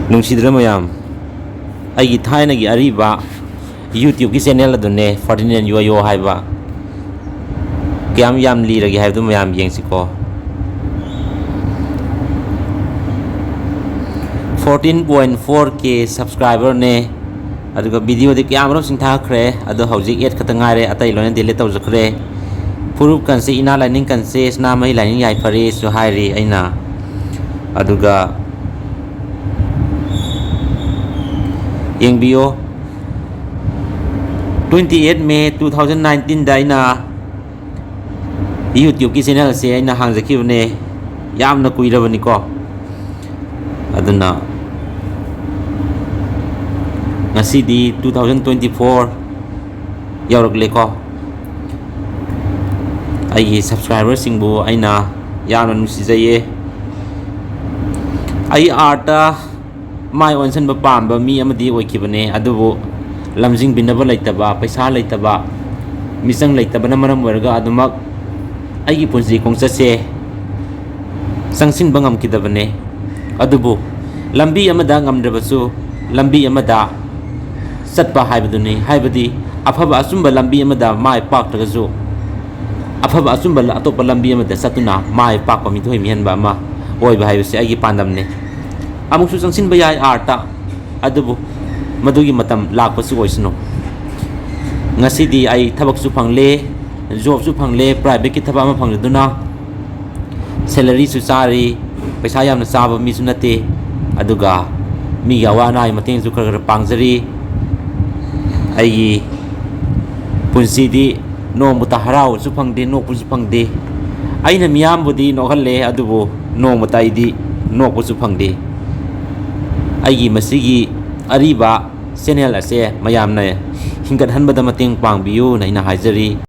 ꯅꯨꯡꯁꯤꯗ꯭ꯔ ꯃꯌꯥꯝ ꯑꯩꯒꯤ ꯊꯥꯏꯅꯒꯤ ꯑꯔꯤꯕ ꯌꯨꯇ꯭ꯌꯨꯕꯀꯤ ꯆꯦꯅꯦꯜ ꯑꯗꯨꯅꯦ ꯐꯔꯗꯤꯅꯦꯟ ꯌꯣꯌꯣ ꯍꯥꯏꯕ ꯀꯌꯥꯝ ꯌꯥꯝ ꯂꯤꯔꯒꯦ ꯍꯥꯏꯕꯗꯨ ꯃꯌꯥꯝ ꯌꯦꯡꯁꯤꯀꯣ 14.4K ꯁꯕꯁꯀ꯭ꯔꯥꯏꯕꯔꯅꯦ ꯑꯗꯨꯒ ꯚꯤꯗꯤꯑꯣꯗꯤ ꯀꯌꯥꯃꯔꯣꯝ ꯁꯤꯡꯊꯥꯈ꯭ꯔꯦ ꯑꯗꯣ ꯍꯧꯖꯤꯛ 8 ꯈꯛꯇ ꯉꯥꯏꯔꯦ ꯑꯇꯩ ꯂꯣꯏꯅ ꯗꯤꯂꯤꯠ ꯇꯧꯖꯈ꯭ꯔꯦ ꯐꯨꯔꯨꯞ ꯀꯟꯁꯦ ꯏꯅꯥ ꯂꯥꯏꯅꯤꯡ ꯀꯟꯁꯦ ꯁꯅꯥꯃꯍꯤ ꯂꯥꯏꯅꯤꯡ ꯌꯥꯏꯐꯔꯦꯁꯨ ꯍꯥꯏꯔꯤ ꯑꯩꯅ ꯑꯗꯨꯒ ꯌꯦꯡꯕꯤꯌꯣ 28 May 2019ꯗ ꯑꯩꯅ ꯌꯨꯇ꯭ꯌꯨꯕꯀꯤ ꯆꯦꯅꯦꯜꯁꯦ ꯑꯩꯅ ꯍꯥꯡꯖꯈꯤꯕꯅꯦ ꯌꯥꯝꯅ ꯀꯨꯏꯔꯕꯅꯤꯀꯣ ꯑꯗꯨꯅ ꯉꯁꯤꯗꯤ 2024 ꯌꯧꯔꯛꯂꯦꯀꯣ ꯑꯩꯒꯤ ꯁꯕꯁꯀ꯭ꯔꯥꯏꯕꯔꯁꯤꯡꯕꯨ ꯑꯩꯅ ꯌꯥꯝꯅ ꯅꯨꯡꯁꯤꯖꯩꯌꯦ ꯑꯩ ꯑꯥꯔꯠꯇ ꯃꯥꯏ ꯑꯣꯟꯁꯤꯟꯕ ꯄꯥꯝꯕ ꯃꯤ ꯑꯃꯗꯤ ꯑꯣꯏꯈꯤꯕꯅꯦ ꯑꯗꯨꯕꯨ ꯂꯝꯖꯤꯡꯕꯤꯅꯕ ꯂꯩꯇꯕ ꯄꯩꯁꯥ ꯂꯩꯇꯕ ꯃꯤꯆꯪ ꯂꯩꯇꯕꯅ ꯃꯔꯝ ꯑꯣꯏꯔꯒ ꯑꯗꯨꯃꯛ ꯑꯩꯒꯤ ꯄꯨꯟꯁꯤ ꯈꯣꯡꯆꯠꯁꯦ ꯆꯪꯁꯤꯟꯕ ꯉꯝꯈꯤꯗꯕꯅꯦ ꯑꯗꯨꯕꯨ ꯂꯝꯕꯤ ꯑꯃꯗ ꯉꯝꯗ꯭ꯔꯕꯁꯨ ꯂꯝꯕꯤ ꯑꯃꯗ ꯆꯠꯄ ꯍꯥꯏꯕꯗꯨꯅꯤ ꯍꯥꯏꯕꯗꯤ ꯑꯐꯕ ꯑꯆꯨꯝꯕ ꯂꯝꯕꯤ ꯑꯃꯗ ꯃꯥꯏ ꯄꯥꯛꯇ꯭ꯔꯒꯁꯨ ꯑꯐꯕ ꯑꯆꯨꯝꯕ ꯑꯇꯣꯞꯄ ꯂꯝꯕꯤ ꯑꯃꯗ ꯆꯠꯇꯨꯅ ꯃꯥꯏ ꯄꯥꯛꯄ ꯃꯤꯊꯣꯏ ꯃꯤꯍꯦꯟꯕ ꯑꯃ ꯑꯣꯏꯕ ꯍꯥꯏꯕꯁꯤ ꯑꯩꯒꯤ ꯄꯥꯟꯗꯝꯅꯤ ꯑꯃꯨꯛꯁꯨ ꯆꯪꯁꯤꯟꯕ ꯌꯥꯏ ꯑꯥꯔꯠꯇ ꯑꯗꯨꯕꯨ ꯃꯗꯨꯒꯤ ꯃꯇꯝ ꯂꯥꯛꯄꯁꯨ ꯑꯣꯏꯁꯅꯨ ꯉꯁꯤꯗꯤ ꯑꯩ ꯊꯕꯛꯁꯨ ꯐꯪꯂꯦ ꯖꯣꯕꯁꯨ ꯐꯪꯂꯦ ꯄ꯭ꯔꯥꯏꯚꯦꯠꯀꯤ ꯊꯕꯛ ꯑꯃ ꯐꯪꯖꯗꯨꯅ ꯁꯦꯂꯔꯤꯁꯨ ꯆꯥꯔꯤ ꯄꯩꯁꯥ ꯌꯥꯝꯅ ꯆꯥꯕ ꯃꯤꯁꯨ ꯅꯠꯇꯦ ꯑꯗꯨꯒ ꯃꯤꯒꯤ ꯑꯋꯥ ꯑꯅꯥꯒꯤ ꯃꯇꯦꯡꯁꯨ ꯈꯔ ꯈꯔ ꯄꯥꯡꯖꯔꯤ ꯑꯩꯒꯤ ꯄꯨꯟꯁꯤꯗꯤ ꯅꯣꯡꯃꯇ ꯍꯔꯥꯎꯕꯁꯨ ꯐꯪꯗꯦ ꯅꯣꯛꯄꯁꯨ ꯐꯪꯗꯦ ꯑꯩꯅ ꯃꯤꯌꯥꯝꯕꯨꯗꯤ ꯅꯣꯛꯍꯜꯂꯦ ꯑꯗꯨꯕꯨ ꯅꯣꯡꯃꯇ ꯑꯩꯗꯤ ꯅꯣꯛꯄꯁꯨ ꯐꯪꯗꯦ ꯑꯩꯒꯤ ꯃꯁꯤꯒꯤ ꯑꯔꯤꯕ ꯆꯦꯅꯦꯜ ꯑꯁꯦ ꯃꯌꯥꯝꯅ ꯍꯤꯡꯒꯠꯍꯟꯕꯗ ꯃꯇꯦꯡ ꯄꯥꯡꯕꯤꯌꯨꯅ ꯑꯩꯅ ꯍꯥꯏꯖꯔꯤ